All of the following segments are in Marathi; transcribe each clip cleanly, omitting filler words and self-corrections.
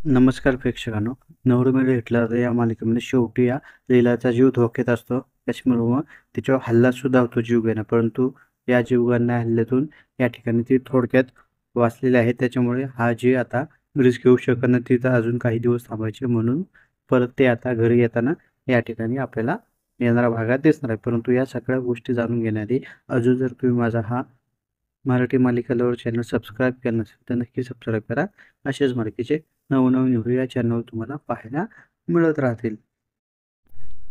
नमस्कार प्रेक्षकांनो. नवरदेव हिटलर या मालिकेमध्ये शेवटी या लीलाचा जीव धोक्यात असतो. त्याच्यामुळे तिच्यावर हल्ला सुद्धा होतो जीवघेणा, परंतु या जीवघेण्या हल्ल्यातून या ठिकाणी ती थोडक्यात वाचलेली आहे. त्याच्यामुळे हा जी आता रिस्क घेऊ शकत नाही, तिथं अजून काही दिवस थांबायचे म्हणून परत ते आता घरी येताना या ठिकाणी आपल्याला येणाऱ्या भागात दिसणार आहे. परंतु या सगळ्या गोष्टी जाणून घेण्याआधी अजून जर तुम्ही माझा हा मराठी मालिका लवर चॅनल सबस्क्राईब केलं नसेल तर नक्की सबस्क्राईब करा. असेच मालिकेचे नवनवीन व्हिडिओ या चॅनलवर तुम्हाला पाहायला मिळत राहतील.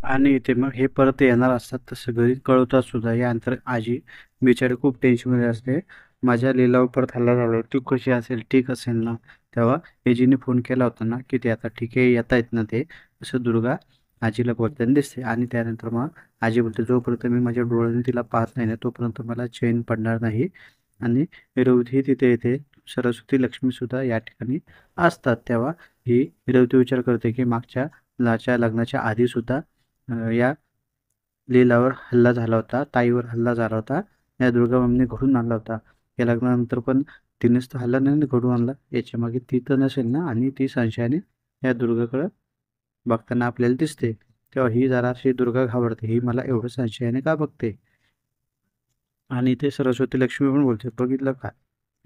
आणि इथे मग हे परत येणार असतात तसं घरी कळवतात सुद्धा. यानंतर आजी बिचारी खूप टेन्शनमध्ये असते. माझ्या लीलावर परत हल्ला झाला, तू कशी असेल, ठीक असेल ना? तेव्हा एजीने फोन केला होता ना की ते आता ठीक आहे, येत आहेत ना ते, असं दुर्गा आजीला बोलताना दिसते. आणि त्यानंतर मग आजी बोलते, जोपर्यंत मी माझ्या डोळ्याने तिला पाहत नाही ना तोपर्यंत मला चैन पडणार नाही. आणि रेवती तिथे येते. सरस्वती लक्ष्मी सुद्धा या ठिकाणी असतात. तेव्हा ही रेवती विचार करते की मागच्या लग्नाच्या आधी सुद्धा या लीलावर हल्ला झाला होता, ताईवर हल्ला झाला होता, या दुर्गा मॅमने घडून आणला होता. या लग्नानंतर पण तिनेच तर हल्ला नाही घडून आणला, याच्या मागे ती तर नसेल ना? आणि ती संशयाने या दुर्गाकडं बघताना आपल्याला दिसते. तेव्हा ही जराशी दुर्गा घाबरते, ही मला एवढं संशयाने का बघते? आणि ते सरस्वती लक्ष्मी पण बोलते, बघितलं का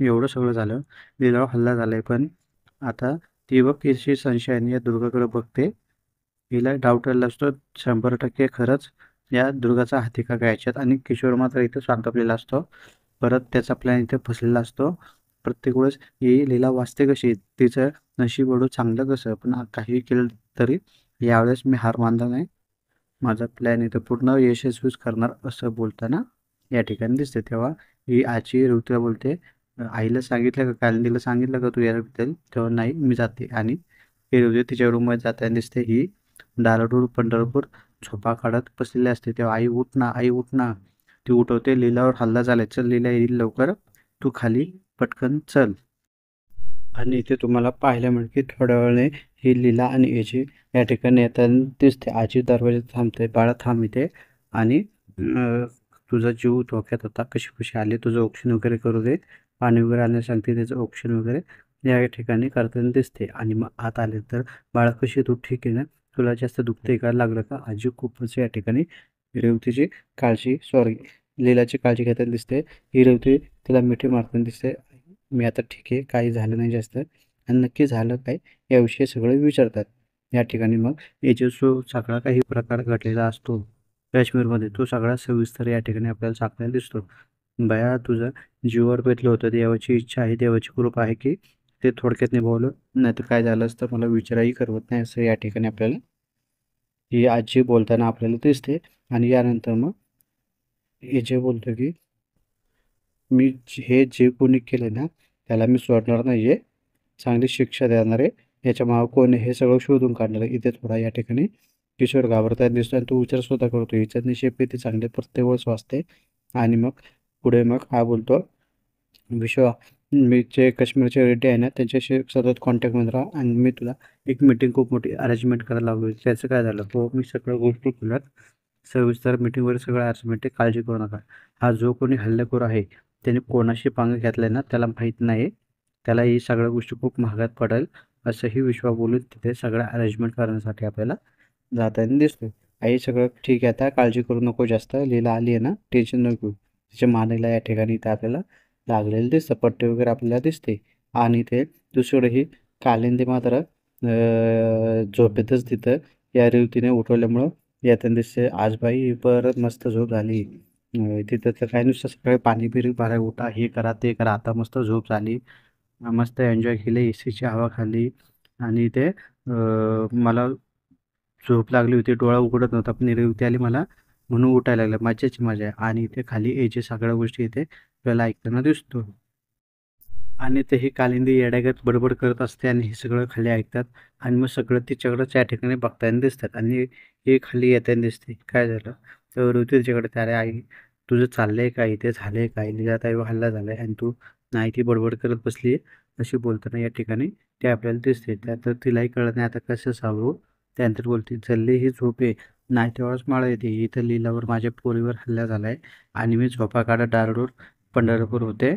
एवढं सगळं झालं, लीलावर हल्ला झालाय, पण आता ती बघ कशी संशयाने या दुर्गाकडे बघते. हिला डाऊट आला असतो 100% खरंच या दुर्गाचा हाती का काय याच्यात. आणि किशोर मात्र इथं सांतापलेला असतो. परत त्याचा प्लॅन इथे फसलेला असतो. प्रत्येक वेळेस ही लीला वाचते कशी, तिचं नशीब एवढं चांगलं कसं, पण काही केलं तरी यावेळेस मी हार मानला नाही, माझा प्लॅन इथं पूर्ण यशस्वीच करणार असं बोलताना या ठिकाणी दिसते. तेव्हा ही आजी ऋतूला बोलते, आईला सांगितलं का, कालिंदीला सांगितलं का तू याबद्दल? तेव्हा नाही, मी जाते. आणि ही ऋतू तिच्या रूममध्ये जाताना दिसते. ही दाराडूर पंढरपूर झोपा काढत बसलेली असते. तेव्हा आई उठ ना, आई उठ ना. ती उठवते, लीलावर हल्ला झालाय, चल लीला येईल लवकर, तू खाली पटकन चल. आणि इथे तुम्हाला पाहायला मिळेल की थोड्या वेळाने ही लीला आणि एजी या ठिकाणी येताना दिसते. आजी दरवाजात थांबते, बाळा थांब इथे, आणि तुझा जीव धोक्यात होता, कशी कशी आली, तुझं ऑप्शन वगैरे करू दे, पाणी वगैरे आणण्यास सांगते, त्याचं ऑप्शन वगैरे या ठिकाणी करताना दिसते. आणि मग आत आले तर, बाळा कशी तू, ठीक आहे ना? तुला जास्त दुखतंय का, लागलं का? आजी खूपच या ठिकाणी रेवतीची काळजी, सॉरी, लीलाची काळजी घेताना दिसते. ही रेवती तिला मिठी मारताना दिसते, मी आता ठीक आहे, काही झालं नाही जास्त. आणि नक्की झालं काय याविषयी सगळं विचारतात. या ठिकाणी मग याचे जो सगळा काही प्रकार घडलेला असतो काश्मीरमध्ये, तो सगळा सविस्तर या ठिकाणी आपल्याला सांगताना दिसतो. बया, तुझं जीवावर बेतलं होतं, देवाची इच्छा आहे, देवाची कृपा आहे की ते थोडक्यात निभावलं, नाही तर काय झालं असतं मला विचारही करवत नाही, असं या ठिकाणी आपल्याला ही आजी बोलताना आपल्याला दिसते. आणि यानंतर मग हे जे बोलतो की मी हे जे कोणी केलं ना त्याला मी सोडणार नाही आहे, चांगली शिक्षा देणार आहे, याच्या मागं कोण आहे हे सगळं शोधून काढणार आहे. इथे थोडा या ठिकाणी किशोर घाबरताना दिसतो आणि तो विचार स्वतः करतो, हिच्यात निशेप ते चांगले प्रत्येक वेळेस वाचते. आणि मग पुढे मग हा बोलतो, विश्वा, मी जे काश्मीरचे रेड्डी आहे ना त्यांच्याशी सतत कॉन्टॅक्टमध्ये राहा, आणि मी तुला एक मीटिंग खूप मोठी अरेंजमेंट करायला लागलो, त्याचं काय झालं हो, मी सगळ्या गोष्टी केल्यात, सविस्तर मीटिंग वगैरे सगळं अरेंजमेंट आहे, काळजी करू नका. हा जो कोणी हल्लेखोर आहे त्याने कोणाशी पंगा घेतलाय ना त्याला माहीत नाही, त्याला ही सगळ्या गोष्टी खूप महागात पडेल, असंही विश्वा बोलून तिथे सगळं अरेंजमेंट करण्यासाठी आपल्याला जाताना दिसतोय. आई सगळं ठीक आहे, आता काळजी करू नको जास्त, लीला आली आहे ना, टेन्शन नको, तिच्या मानेला या ठिकाणी इथे आपल्याला लागलेलं दिसतं, पट्टे वगैरे आपल्याला दिसते. आणि ते दुसरीकडे ही कालिंदी मात्र झोपेतच तिथं या रेवतीने उठवल्यामुळं येताना दिसते. आज बाई परत मस्त झोप झाली. तिथं तर काय नुसतं सकाळी पाणी बिरी भराय, उठा, हे करा ते करा, आता मस्त झोप झाली, मस्त एन्जॉय केलं, एसीची हवा खाल्ली. आणि ते मला झोप लागली होती, डोळा उघडत नव्हता, पण रेवती आली मला म्हणून उठायला लागलं, मजाची मजा आहे. आणि इथे खाली याची सगळ्या गोष्टी इथे आपल्याला ऐकताना दिसतो. आणि ते ही कालिंदी येड्यागत बडबड करत असते आणि हे सगळं खाली ऐकतात. आणि मग सगळं तिच्याकडे या ठिकाणी बघताना दिसतात. आणि हे खाली येताना दिसते, काय झालं तर ऋतू तिच्याकडे, अरे आई, तुझं चाललंय काय, इथे झालंय काय, लीलाताईवर हल्ला झालाय आणि तू नाही ती बडबड करत बसली अशी बोलताना या ठिकाणी ते आपल्याला दिसते. त्यात तिलाही कळत नाही आता कसं सावरू. त्यानंतर बोलते, चालली ही झोप आहे, नाही तेवढाच माळा येते, इथं लीलावर माझ्या पोरीवर हल्ला झालाय आणि मी झोपा काढत दारडूर पंढरपूर होते,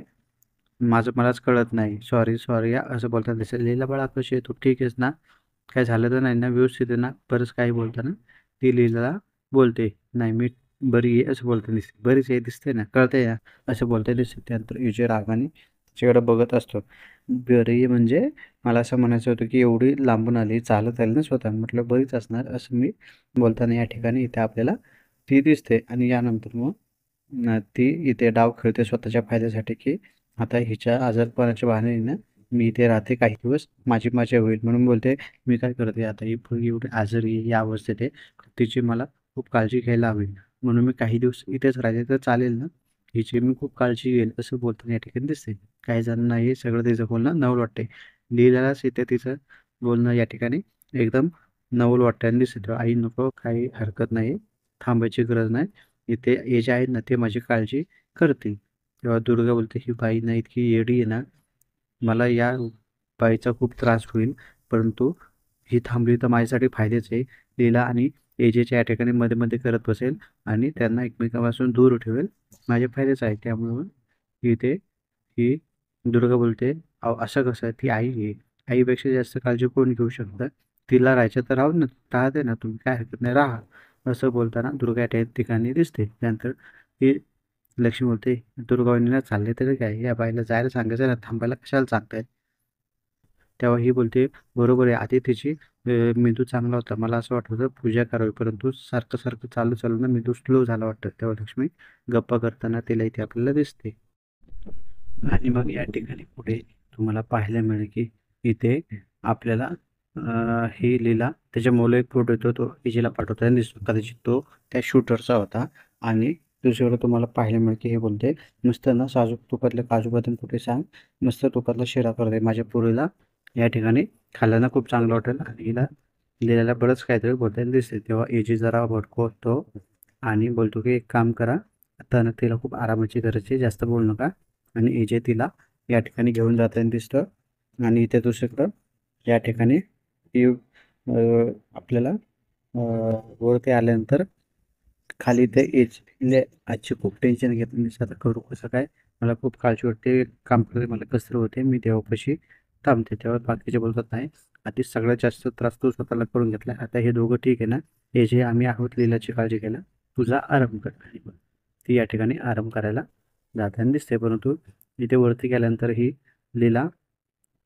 माझं मलाच कळत नाही. सॉरी, सॉरी हां, असं बोलताना दिसेल. लीला बाळा कशी आहे तू? ठीक आहेस ना? काय झालं तर नाही ना? व्यवस्थित आहे ना? बरंच काही बोलताना ती लीलाला बोलते, "नाही मी बरी आहे," असं बोलताना दिसते. "बरीच आहे दिसते ना, कळतंय ना," असं बोलताना दिसते. त्यानंतर विजय रागाने तिच्याकडे बघत असतो. "बरी आहे म्हणजे मला असं म्हणायचं होतं की एवढी लांबून आली, चालत आली ना स्वतः." म्हटलं बरीच असणार असं मी बोलताना या ठिकाणी इथे आपल्याला ती दिसते आणि यानंतर मग ती इथे डाव खेळते स्वतःच्या फायद्यासाठी की आता हिच्या आजारपणाच्या बहाण्याने मी इथे राहते काही दिवस, माझी मजा होईल म्हणून बोलते, "मी काय करते आता ही पोरगी एवढी आजारी आहे, या अवस्थेत आहे, तिची मला खूप काळजी घ्यायला हवी. म्हणून मी काही दिवस इथेच राहिले तर चालेल ना? हिची मी खूप काळजी घेईल." असं बोलताना या ठिकाणी दिसते. काही जणांना हे सगळं तिचं बोलणं नवल वाटते. लीलालाच इथे तिचं बोलणं या ठिकाणी एकदम नवल वाटतं आणि दिसतं. "आई नको, काही हरकत नाही, थांबायची गरज नाही. इथे हे जे आहेत ना ते माझी काळजी करतील." तेव्हा दुर्गा बोलते, "ही बाई ना इतकी येडी आहे ना, मला या बाईचा खूप त्रास होईल, परंतु ही थांबली तर माझ्यासाठी फायद्याचं आहे." लीला आणि एजेच्या या ठिकाणी मध्ये-मध्ये करत बसेल आणि त्यांना एकमेकांपासून दूर ठेवेल. माझ्या फायद्याचं आहे. त्यामुळं इथे ही दुर्गा बोलते, "अहो असं कसं? ती आई आहे. आईपेक्षा जास्त काळजी कोण घेऊ शकतं? तिला राहायचं तर राहू ना, राहू ना तुम्ही, काही हरकत नाही, राहा." असं बोलताना दुर्गा त्या ठिकाणी दिसते. त्यानंतर ही लक्ष्मी बोलते, "दुर्गावहिनीला चालले तरी काय? या बाईला जायला सांगायचं ना, थांबायला कशाला सांगताय?" तेव्हा ही बोलते, "बरोबर आहे, आधी तिची मेंदू चांगला होता. मला असं वाटत होतं पूजा करावी, परंतु सारखं-सारखं चालू-चालू ना मेंदू स्लो झाला वाटतं." तेव्हा लक्ष्मी गप्पा करताना तिला इथे आपल्याला दिसते. आणि मग या ठिकाणी पुढे तुम्हाला पाहायला मिळेल की इथे आपल्याला ही लीला त्याच्या मुलं एक फोटो येतो, तो विजेला पाठवताना दिसतो. कदाचित तो त्या शूटरचा होता आणि दुसरीकडे तुम्हाला पाहायला मिळेल की हे बोलते, "मस्त ना साजूक तुपातले काजू बदाम कुठे सांग, मस्त तुपातला शिरा करते माझ्या पोरीला या ठिकाणी खाल्ल्यानं खूप चांगलं वाटेल." आणि हिला लीलाला बरंच काहीतरी बोलताना दिसते. तेव्हा एजी जरा भडकवतो आणि बोलतो की, "एक काम करा, आता ना तिला खूप आरामाची गरज आहे, जास्त बोलू नका." आणि एजे तिला या ठिकाणी घेऊन जाताना दिसतं आणि इथे दुसरीकडं या ठिकाणी ती आपल्याला वरती आल्यानंतर खाली ते एज म्हणजे आजची खूप टेन्शन घेतलं मी आता करू कसं काय, मला खूप काळजी वाटते, काम करते मला कसर होते, मी देवापाशी थांबते. तेव्हा बाकीचे बोलतात, "नाही, आधीच सगळ्यात जास्त त्रास तू स्वतःला करून घेतला, आता हे दोघं ठीक आहे ना, हे जे आम्ही आहोत लीलाची काळजी घ्यायला, तुझा आराम कर." आणि मग ती या ठिकाणी आराम करायला जाताना दिसते. परंतु इथे वरती गेल्यानंतर ही लीला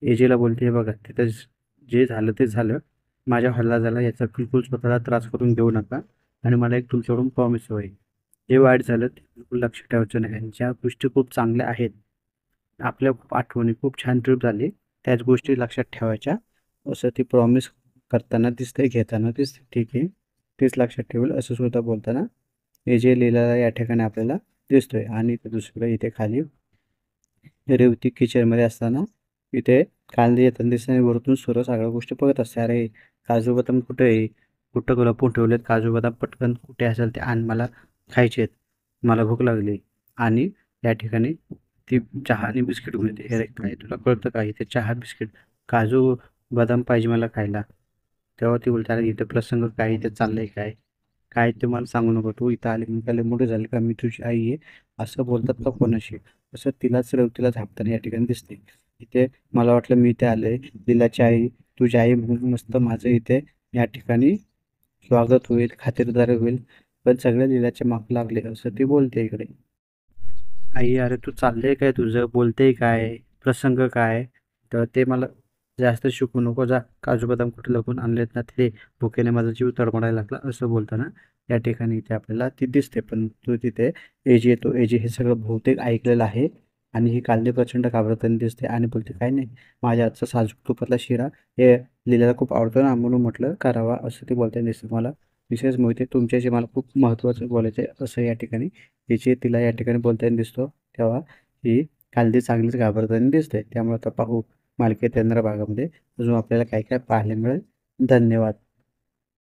एजेला बोलते, "हे बघा तिथं जे झालं ते झालं, माझ्या हल्ला झाला याचा बिलकुल स्वतःला त्रास करून घेऊ नका आणि मला एक तुमच्याकडून प्रॉमिस हवं आहे, जे वाईट झालं ते बिलकुल लक्ष ठेवायचं नाही आणि ज्या गोष्टी खूप चांगल्या आहेत, आपल्या खूप आठवणी खूप छान ट्रिप झाली, त्याच गोष्टी लक्षात ठेवायच्या." असं ती प्रॉमिस करताना दिसते, घेताना दिसते. ठीक आहे, तेच लक्षात ठेवेल असं सुद्धा बोलताना एजे लीलाला या ठिकाणी आपल्याला दिसतोय. आणि दुसरीकडे इथे खाली रेवती किचनमध्ये असताना इथे कांदे येताना दिसते आणि वरतून सर्व सगळ्या गोष्टी बघत असते. "अरे, काजू बदाम कुठे आहे? कुठं लपवून ठेवलेत काजू बदाम? पटकन कुठे असेल ते आण, मला खायचे आहेत, मला भूक लागली." आणि या ठिकाणी ती चहा आणि बिस्किट घेऊन येते. "अरे काय तुला कळतं का? इथे चहा बिस्किट, काजू बदाम पाहिजे मला खायला." तेव्हा ती बोलते, "अरे इथे प्रसंग काय? इथे चाललंय काय? काय ते मला सांगू नको. तू इथं आली मी काय मोठे झाले का? मी तुझी आई आहे." असं बोलतात का कोणाशी? असं तिलाच रेवतीला झापताना या ठिकाणी दिसते. इथे मला वाटलं मी इथे आले, लीलाची आई, तुझी आई म्हणून मस्त माझं इथे या ठिकाणी स्वागत होईल, खातिरदारी होईल, पण सगळे लीलाच्या मागे लागले असं ती बोलते इकडे. "आई अरे तू चाललंय काय तुझं? बोलतेय काय? प्रसंग काय?" तर ते मला जास्त शिकवू नको, जा काजू बदाम कुठे लपून आणलेत ना ते भुकेने माझा जीव तडमडायला लागला असं बोलताना या ठिकाणी इथे आपल्याला ती दिसते. पण तो तिथे एजी येतो. एजी हे सगळं बहुतेक ऐकलेलं आहे आणि ही कांदे प्रचंड घाबरताना दिसते आणि बोलते, "काही नाही, माझ्या हातचा साजूक तुपातला शिरा हे लीलाला खूप आवडतो ना, म्हणून म्हटलं करावा." असं ते बोलताना दिसतं. मला विशेष मोहिते तुमच्याशी मला खूप महत्त्वाचं बोलायचं आहे असं या ठिकाणी तिची तिला या ठिकाणी बोलताना दिसतो. तेव्हा ही कांदे चांगलीच घाबरताना दिसते. त्यामुळे आता पाहू मालिकेत येणाऱ्या भागामध्ये अजून आपल्याला काय काय पाहायला मिळेल. धन्यवाद.